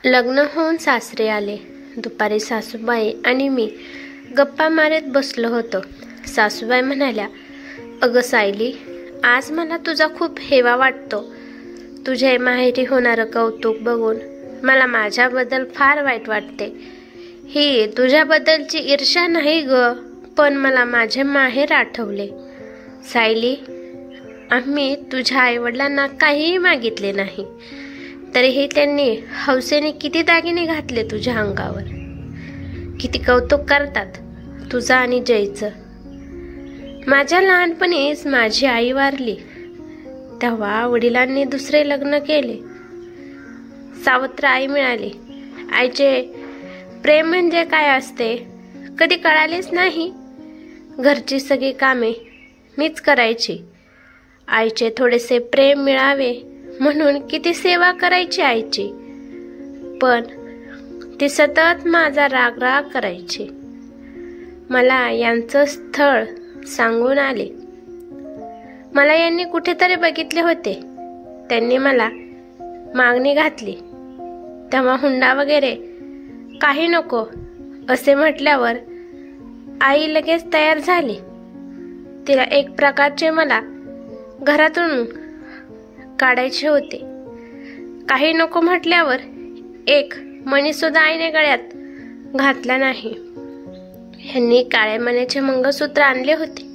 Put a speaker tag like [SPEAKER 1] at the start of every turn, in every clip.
[SPEAKER 1] लग्न होऊन सासरे आले. दुपारी सासूबाई आणि मी गप्पा मारत बसलो होतो. सासूबाई म्हणाल्या, अगं सायली, आज मला तुझा खूप हेवा वाटतो. तुझ्या माहेरी होणारं कौतुक बघून मला माझ्याबद्दल फार वाईट वाटते. ही तुझ्याबद्दलची ईर्ष्या नाही ग, पण मला माझे माहेर आठवले. सायली, आम्ही तुझ्या आईवडिलांना काहीही मागितले नाही, तरीही त्यांनी हौसेने किती दागिने घातले तुझ्या अंगावर. किती कौतुक करतात तुझं आणि जयचं. माझ्या लहानपणीच माझी आई वारली, तेव्हा वडिलांनी दुसरे लग्न केले. सावत्र आई मिळाली. आईचे प्रेम म्हणजे काय असते कधी कळालेच नाही. घरची सगळी कामे मीच करायची. आईचे थोडेसे प्रेम मिळावे म्हणून किती सेवा करायची आईची, पण ती सतत माझा राग करायची. मला यांचं स्थळ सांगून आले. मला यांनी कुठेतरी बघितले होते. त्यांनी मला मागणी घातली. तेव्हा हुंडा वगैरे काही नको असे म्हटल्यावर आई लगेच तयार झाली. तिला एक प्रकारचे मला घरातून काढायचे होते. काही नको म्हटल्यावर एक मणी सुद्धा आईने गळ्यात घातला नाही. ह्यांनी काळ्या मण्याचे मंगळसूत्र आणले होते.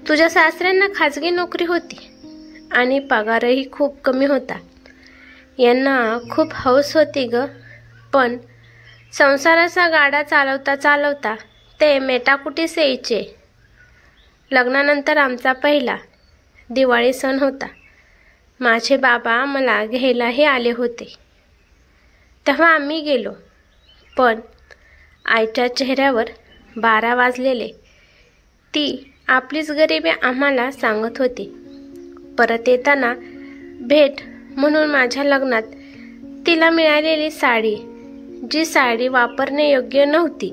[SPEAKER 1] तुझ्या सासऱ्यांना खाजगी नोकरी होती आणि पगारही खूप कमी होता. यांना खूप हौस होती ग, पण संसाराचा गाडा चालवता चालवता ते मेटाकुटीस यायचे. लग्नानंतर आमचा पहिला दिवाळी सण होता. माझे बाबा मला घ्यायलाही आले होते. तेव्हा आम्ही गेलो, पण आईच्या चेहऱ्यावर 12 वाजलेले. ती आपलीच गरिबी आम्हाला सांगत होती. परत येताना भेट म्हणून माझ्या लग्नात तिला मिळालेली साडी, जी साडी वापरणे योग्य नव्हती,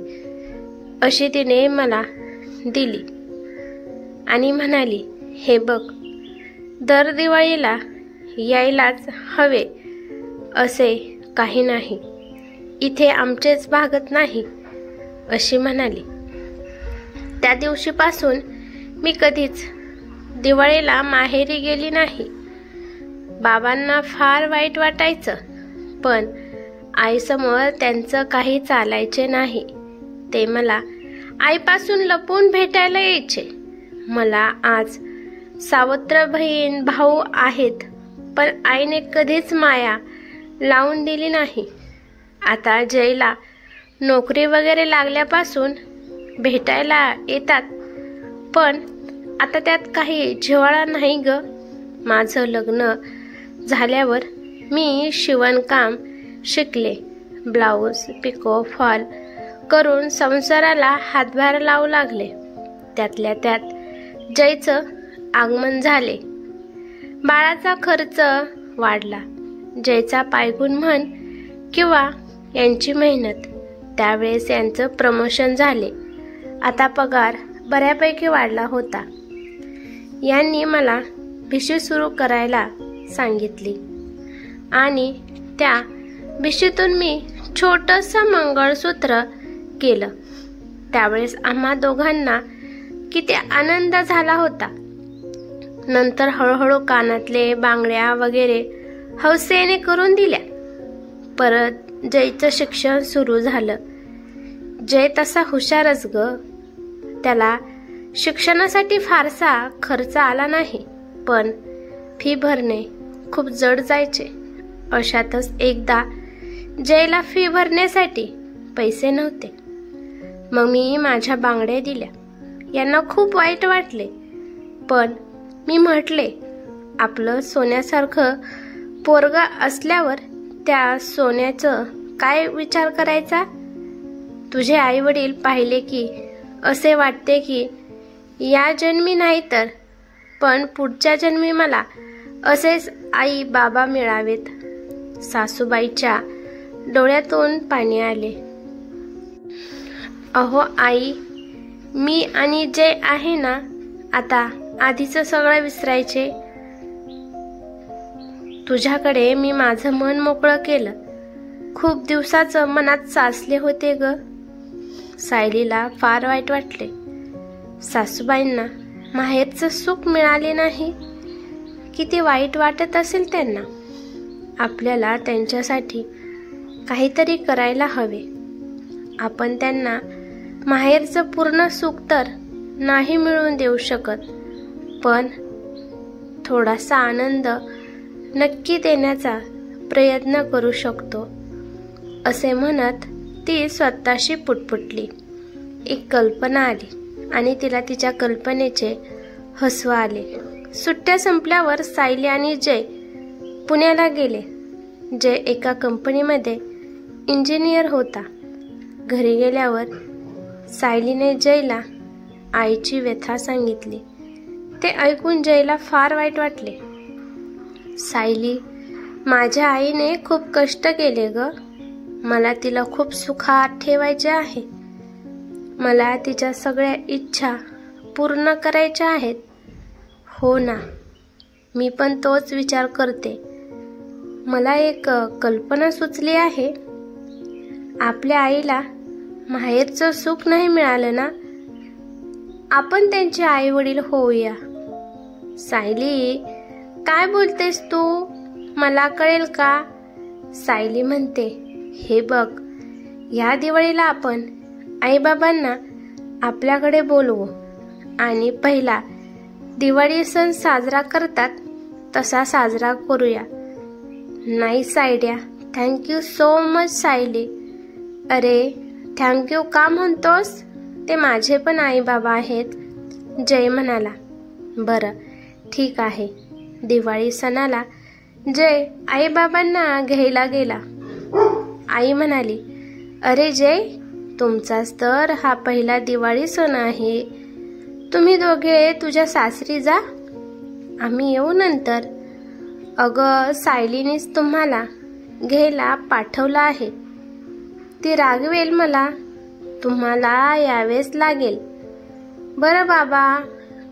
[SPEAKER 1] अशी तिने मला दिली आणि म्हणाली, हे बघ, दर दिवाळीला यायलाच हवे असे काही नाही. इथे आमचेच भागत नाही, अशी म्हणाली. त्या दिवशीपासून मी कधीच दिवाळीला माहेरी गेली नाही. बाबांना फार वाईट वाटायचं, पण आईसमोर त्यांचं काही चालायचे नाही. ते मला आईपासून लपून भेटायला यायचे. मला आज सावत्र बहीण भाऊ आहेत, पण आईने कधीच माया लावून दिली नाही. आता जयला नोकरी वगैरे लागल्यापासून भेटायला येतात, पण आता त्यात काही जिव्हाळा नाही ग. माझं लग्न झाल्यावर मी शिवणकाम शिकले. ब्लाऊज, पिको फॉल करून संसाराला हातभार लावू लागले. त्यातल्या त्यात जयचं आगमन झाले. बाळाचा खर्च वाढला. जयचा पायगुण म्हण किंवा यांची मेहनत. त्यावेळेस यांचं प्रमोशन झाले. आता पगार बऱ्यापैकी वाढला होता. यांनी मला भिशी सुरू करायला सांगितली आणि त्या भिशीतून मी छोटंसं मंगळसूत्र केलं. त्यावेळेस आम्हा दोघांना किती आनंद झाला होता. नंतर हळूहळू कानातले, बांगड्या वगैरे हौसेने करून दिल्या. परत जयचं शिक्षण सुरू झालं. जय तसा हुशारच ग. त्याला शिक्षणासाठी फारसा खर्च आला नाही, पण फी भरणे खूप जड जायचे. अशातच एकदा जयला फी भरण्यासाठी पैसे नव्हते. मग मी माझ्या बांगड्या दिल्या. यांना खूप वाईट वाटले, पण मी म्हटले, आपलं सोन्यासारखं पोरगा असल्यावर त्या सोन्याचं काय विचार करायचा. तुझे आई वडील पाहिले की असे वाटते की या जन्मी नाही तर पण पुढच्या जन्मी मला असेच आई बाबा मिळावेत. सासूबाईच्या डोळ्यातून पाणी आले. अहो आई, मी आणि जय आहे ना, आता आधीचं सगळं विसरायचे. तुझ्याकडे मी माझं मन मोकळं केलं. खूप दिवसाचं मनात साचले होते ग. सायलीला फार वाईट वाटले. सासूबाईंना माहेरचं सुख मिळाले नाही. किती वाईट वाटत असेल त्यांना. आपल्याला त्यांच्यासाठी काहीतरी करायला हवे. आपण त्यांना माहेरचं पूर्ण सुख तर नाही मिळवून देऊ शकत, पण थोडासा आनंद नक्की देण्याचा प्रयत्न करू शकतो, असे म्हणत ती स्वतःशी पुटपुटली. एक कल्पना आली आणि तिला तिच्या कल्पनेचे हसू आले. सुट्ट्या संपल्यावर सायली आणि जय पुण्याला गेले. जय एका कंपनीमध्ये इंजिनियर होता. घरी गेल्यावर सायलीने जयला आईची व्यथा सांगितली. ते ऐकून जयला फार वाईट वाटले. सायली, माझ्या आईने खूप कष्ट केले ग. मला तिला खूप सुखात ठेवायचे आहे. मला तिच्या सगळ्या इच्छा पूर्ण करायच्या आहेत. हो ना, मी पण तोच विचार करते. मला एक कल्पना सुचली आहे. आपल्या आईला माहेरचं सुख नाही मिळालं ना, आपण त्यांचे आई वडील होऊया. सायली, काय बोलतेस तू? मला कळेल का? सायली म्हणते, हे बघ, या दिवाळीला आपण आईबाबांना आपल्याकडे बोलवू आणि पहिला दिवाळी सण साजरा करतात तसा साजरा करूया. Nice idea. Thank you so much Sayali. अरे, थँक्यू का म्हणतोस? ते माझे पण आई बाबा आहेत, जय म्हणाला. बरं, ठीक आहे. दिवाळी सणाला जय आई बाबांना घ्यायला गेला. आई म्हणाली, अरे जय, तुमचाच तर हा पहिला दिवाळी सण आहे. तुम्ही दोघे तुझ्या सासरी जा, आम्ही येऊ नंतर. अगं, सायलीनेच तुम्हाला घ्यायला पाठवलं आहे. ती रागवेल मला. तुम्हाला यावेच लागेल. बरं बाबा,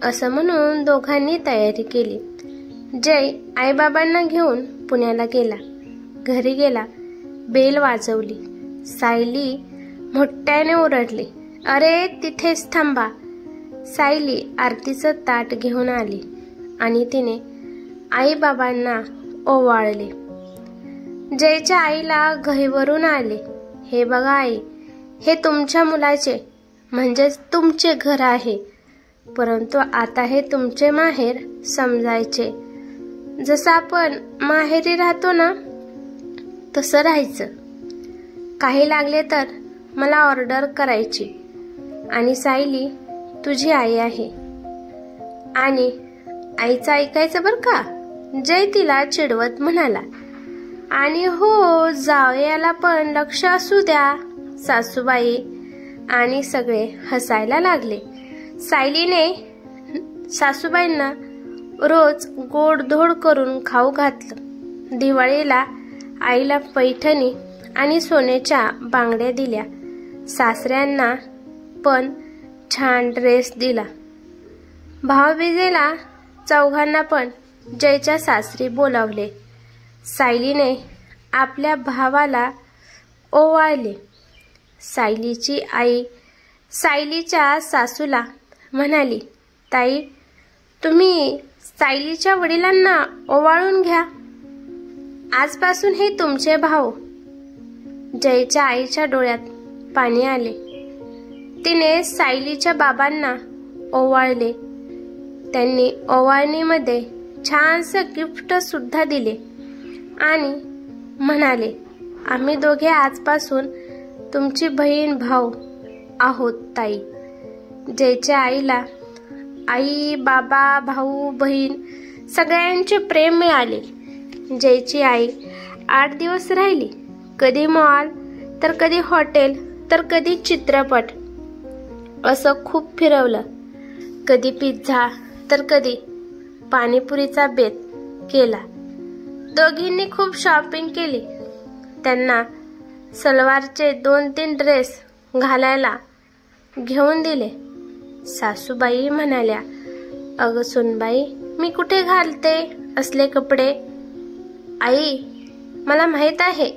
[SPEAKER 1] असं म्हणून दोघांनी तयारी केली. जय आईबाबांना घेऊन पुण्याला गेला. घरी गेला, बेल वाजवली. सायली मोठ्याने ओरडली, अरे तिथेच थांबा. सायली आरतीचं ताट घेऊन आली आणि तिने आईबाबांना ओवाळले. जयच्या आईला घाईवरून आले. हे बघा आई, हे तुमच्या मुलाचे म्हणजेच तुमचे घर आहे, परंतु आता हे तुमचे माहेर समजायचे. जसं आपण माहेरी राहतो ना, तसं राहायचं. काही लागले तर मला ऑर्डर करायची. आणि सायली तुझी आई आहे आणि आईचं ऐकायचं बरं का, जय तिला चिडवत म्हणाला. आणि हो, जावयाला पण लक्ष असू द्या. सासूबाई आणि सगळे हसायला लागले. सायलीने सासूबाईंना रोज गोडधोड करून खाऊ घातलं. दिवाळीला आईला पैठणी आणि सोन्याच्या बांगड्या दिल्या. सासऱ्यांना पण छान ड्रेस दिला. भाऊबीजेला चौघांना पण जयच्या सासरी बोलावले. सायलीने आपल्या भावाला ओवाळले. सायलीची आई सायलीच्या सासूला म्हणाली, ताई, तुम्ही सायलीच्या वडिलांना ओवाळून घ्या. आजपासून हे तुमचे भाऊ. जयच्या आईच्या डोळ्यात पाणी आले. तिने सायलीच्या बाबांना ओवाळले. त्यांनी ओवाळणीमध्ये छानसं गिफ्ट सुद्धा दिले आणि म्हणाले, आम्ही दोघे आजपासून तुमची बहीण भाऊ आहोत ताई. जयच्या आईला आई, बाबा, भाऊ, बहीण सगळ्यांचे प्रेम मिळाले. जयची आई 8 दिवस राहिली. कधी मॉल, तर कधी हॉटेल, तर कधी चित्रपट, असं खूप फिरवलं. कधी पिझ्झा, तर कधी पाणीपुरीचा बेत केला. दोघींनी खूप शॉपिंग केली. त्यांना सलवारचे 2-3 ड्रेस घालायला घेऊन दिले. सासूबाई म्हणाल्या, अगं सुनबाई, मी कुठे घालते असले कपडे? आई, मला माहित आहे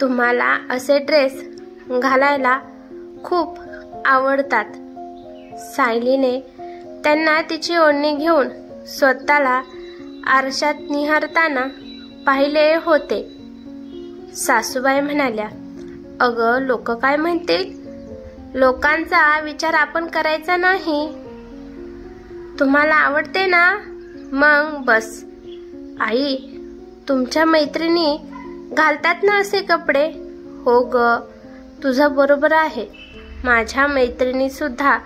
[SPEAKER 1] तुम्हाला असे ड्रेस घालायला खूप आवडतात. सायलीने त्यांना तिची ओढणी घेऊन स्वतःला आरशात निहारताना पाहिले होते. सासूबाई म्हणाल्या, अगं लोक काय म्हणतील? लोकांचा विचार आपण करायचा नाही. तुम्हाला आवडते ना? मग बस. आई, तुमच्या मैत्रिणी घालतात ना असे कपडे? हो ग, तुझं बरोबर आहे. माझ्या मैत्रिणी सुद्धा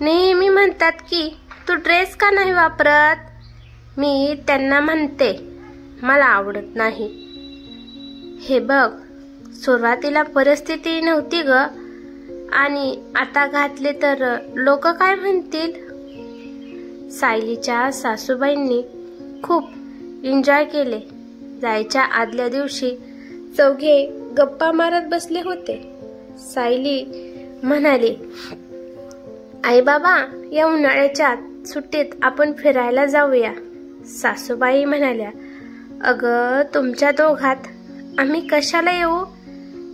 [SPEAKER 1] नेहमी म्हणतात की तू ड्रेस का नाही वापरत? मी त्यांना म्हणते मला आवडत नाही. हे बघ, सुरुवातीला परिस्थिती नव्हती ग, आणि आता घातले तर लोक काय म्हणतील? सायलीच्या सासूबाईंनी खूप एन्जॉय केले. जायच्या आदल्या दिवशी चौघे गप्पा मारत बसले होते. सायली म्हणाली, आई बाबा, या उन्हाळ्याच्या सुट्टीत आपण फिरायला जाऊया. सासूबाई म्हणाल्या, अगं तुमच्या दोघात आम्ही कशाला येऊ?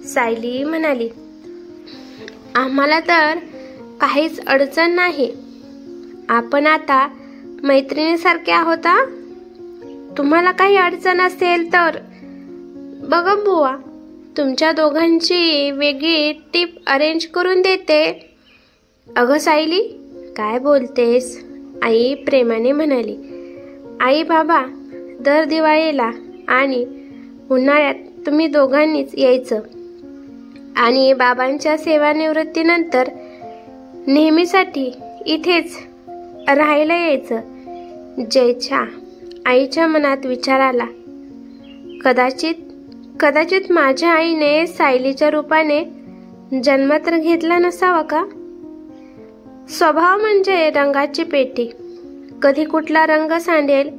[SPEAKER 1] सायली म्हणाली, आम्हाला तर काहीच अडचण नाही. आपण आता मैत्रिणीसारखे आहोत. तुम्हाला काही अडचण असेल तर बघा बुवा, तुमच्या दोघांची वेगळी ट्रिप अरेंज करून देते. अगं सायली, काय बोलतेस? आई प्रेमाने म्हणाली, आई बाबा, दर दिवाळीला आणि उन्हाळ्यात तुम्ही दोघांनीच यायचं आणि बाबांच्या सेवानिवृत्तीनंतर नेहमीसाठी इथेच राहायला यायचं. जयच्या आईच्या मनात विचार आला, कदाचित माझ्या आईने सायलीच्या रूपाने जन्म तर घेतला नसावा का? स्वभाव म्हणजे रंगाची पेटी. कधी कुठला रंग सांडेल,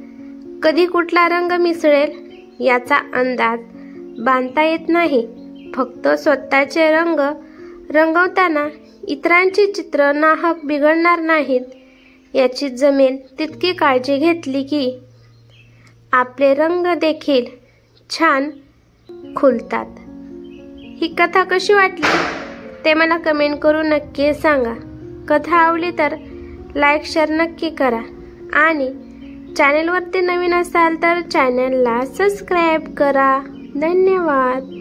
[SPEAKER 1] कधी कुठला रंग मिसळेल याचा अंदाज बांधता येत नाही. फक्त स्वतःचे रंग रंगवताना इतरांची चित्र नाहक बिघडणार नाहीत याची जमेल तितकी काळजी घेतली की आपले रंग देखील छान खुलतात. ही कथा कशी वाटली ते मला कमेंट करून नक्की सांगा. कथा आवडली तर लाईक शेअर नक्की करा आणि चॅनेलवरती नवीन असाल तर चॅनेलला सबस्क्राईब करा. धन्यवाद.